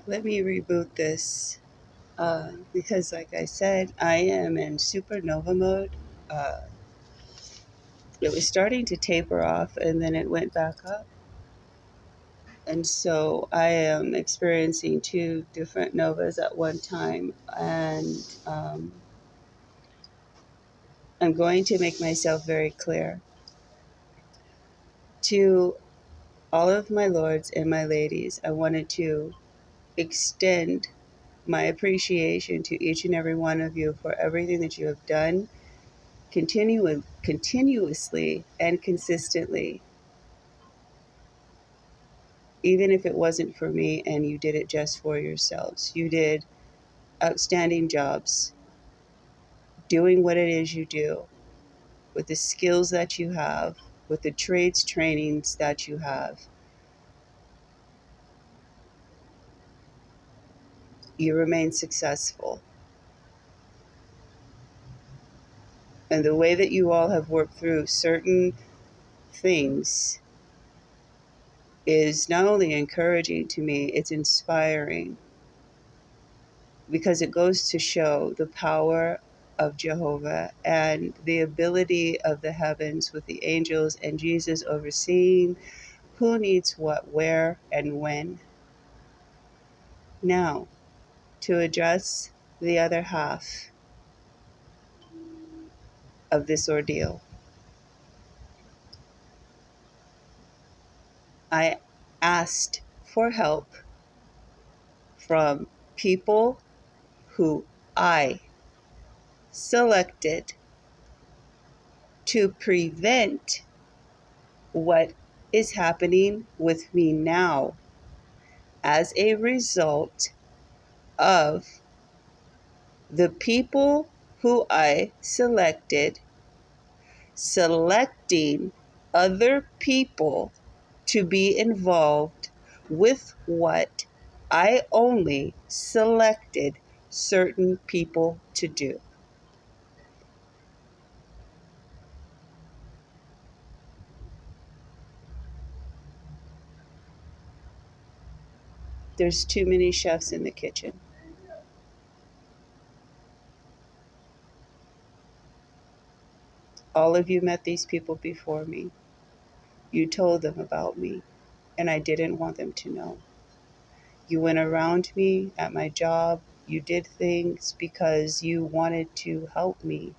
Let me reboot this because, like I said, I am in supernova mode. Uh, it was starting to taper off and then it went back up. And so I am experiencing two different novas at one time. And I'm going to make myself very clear to all of my lords and my ladies. I wanted to extend my appreciation to each and every one of you for everything that you have done continuously and consistently, even if it wasn't for me and you did it just for yourselves. You did outstanding jobs doing what it is you do with the skills that you have, with the trades trainings that you have. You remain successful. And the way that you all have worked through certain things is not only encouraging to me, it's inspiring because it goes to show the power of Jehovah and the ability of the heavens with the angels and Jesus overseeing who needs what, where, and when. Now, to address the other half of this ordeal, I asked for help from people who I selected to prevent what is happening with me now as a result of the people who I selecting other people to be involved with what I only selected certain people to do. There's too many chefs in the kitchen. All of you met these people before me. You told them about me, and I didn't want them to know. You went around me at my job. You did things because you wanted to help me,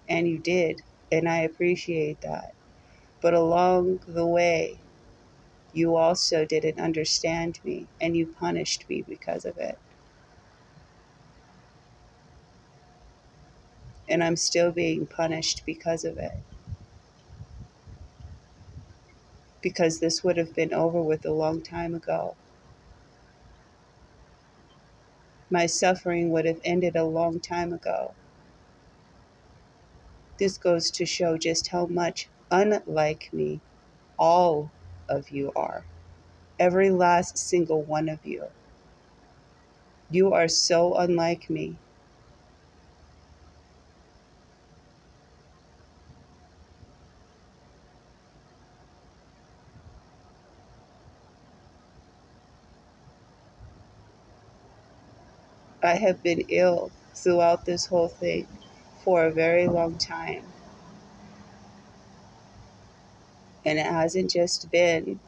and you did, and I appreciate that. But along the way, you also didn't understand me, and you punished me because of it. And I'm still being punished because of it. Because this would have been over with a long time ago. My suffering would have ended a long time ago. This goes to show just how much unlike me all of you are. Every last single one of you. You are so unlike me. I have been ill throughout this whole thing for a very long time. And it hasn't just been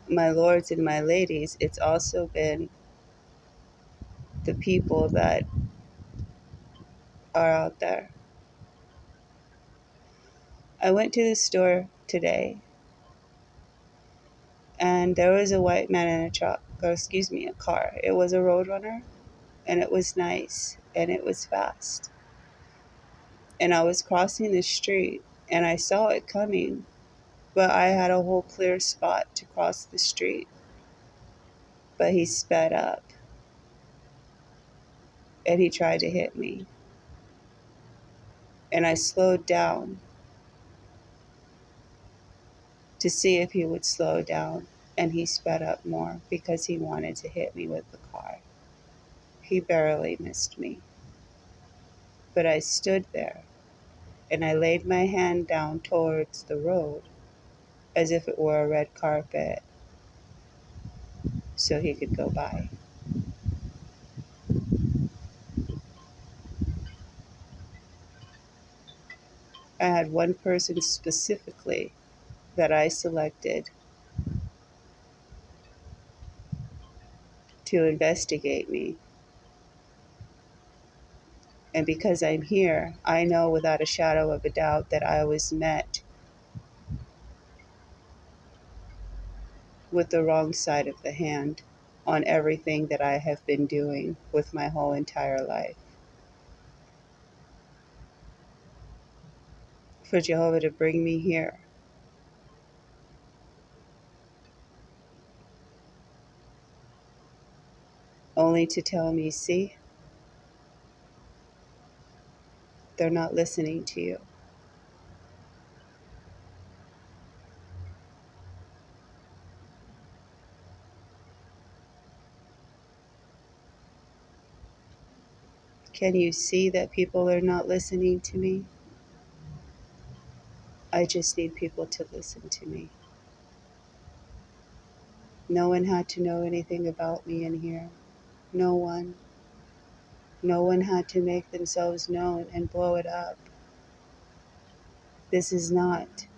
my lords and my ladies, it's also been the people that are out there. I went to the store today and there was a white man in a car. It was a Roadrunner and it was nice and it was fast. And I was crossing the street and I saw it coming, but I had a whole clear spot to cross the street. But he sped up and he tried to hit me. And I slowed down to see if he would slow down, and he sped up more because he wanted to hit me with the car. He barely missed me. But I stood there and I laid my hand down towards the road as if it were a red carpet so he could go by. I had one person specifically that I selected to investigate me. And because I'm here, I know without a shadow of a doubt that I was met with the wrong side of the hand on everything that I have been doing with my whole entire life. For Jehovah to bring me here, only to tell me, see, they're not listening to you. Can you see that people are not listening to me? I just need people to listen to me. No one had to know anything about me in here. No one. No one had to make themselves known and blow it up. This is not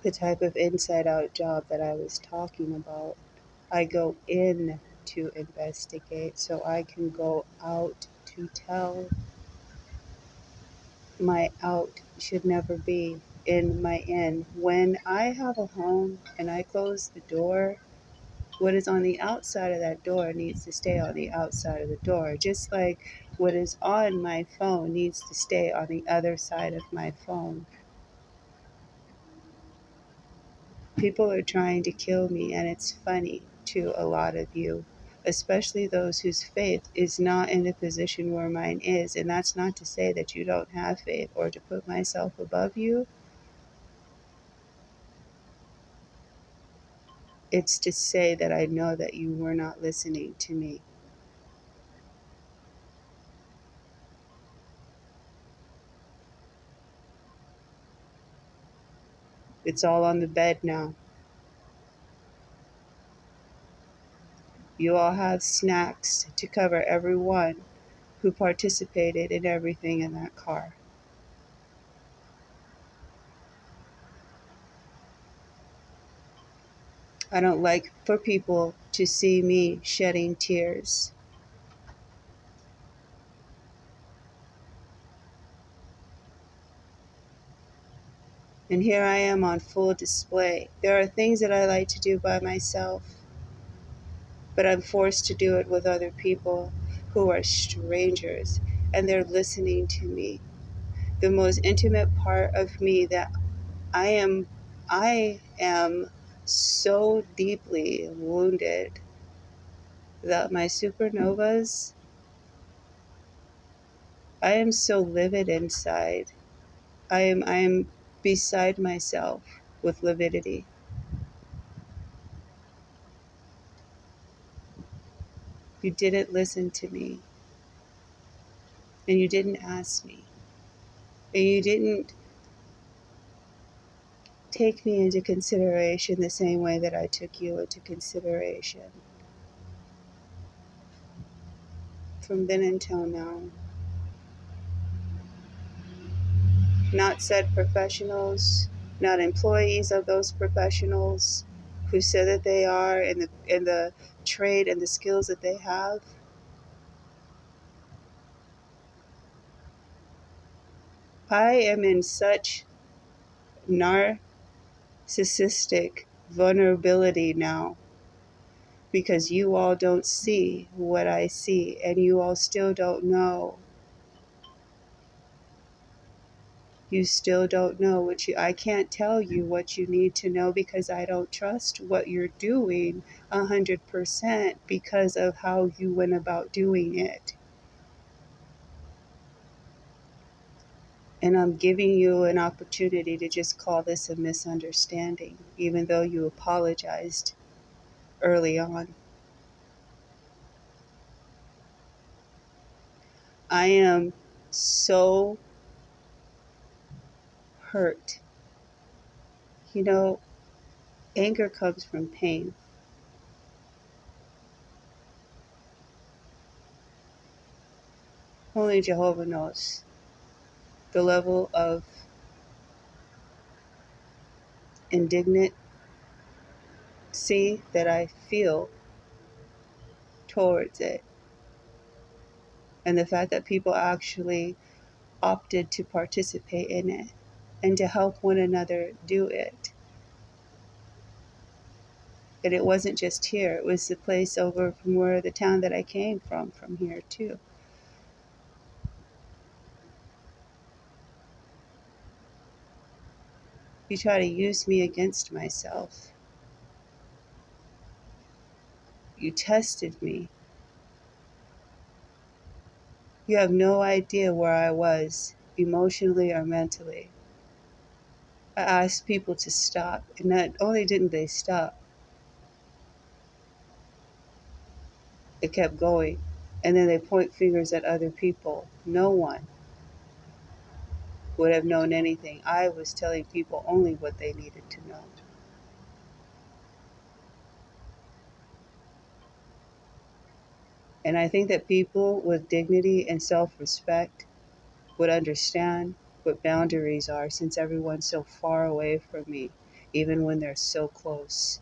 the type of inside out job that I was talking about. I go in to investigate so I can go out to tell. My out should never be in my in. When I have a home and I close the door, what is on the outside of that door needs to stay on the outside of the door, just like what is on my phone needs to stay on the other side of my phone. People are trying to kill me, and it's funny to a lot of you, especially those whose faith is not in the position where mine is. And that's not to say that you don't have faith or to put myself above you. It's to say that I know that you were not listening to me. It's all on the bed now. You all have snacks to cover everyone who participated in everything in that car. I don't like for people to see me shedding tears. And here I am on full display. There are things that I like to do by myself, but I'm forced to do it with other people who are strangers and they're listening to me. The most intimate part of me that I am so deeply wounded that my supernovas, I am so livid inside. I am beside myself with lividity. You didn't listen to me, and you didn't ask me, and you didn't take me into consideration the same way that I took you into consideration. From then until now, not said professionals, not employees of those professionals who say that they are in the trade and the skills that they have. I am in such narcissistic vulnerability now because you all don't see what I see, and you all still don't know. You still don't know I can't tell you what you need to know because I don't trust what you're doing 100% because of how you went about doing it. And I'm giving you an opportunity to just call this a misunderstanding, even though you apologized early on. I am so hurt. You know, anger comes from pain. Only Jehovah knows the level of indignancy that I feel towards it, and the fact that people actually opted to participate in it and to help one another do it. And it wasn't just here, it was the place over from where the town that I came from here too. You try to use me against myself. You tested me. You have no idea where I was, emotionally or mentally. I asked people to stop, and not only didn't they stop, it kept going. And then they point fingers at other people. No one would have known anything. I was telling people only what they needed to know. And I think that people with dignity and self respect would understand what boundaries are, since everyone's so far away from me, even when they're so close.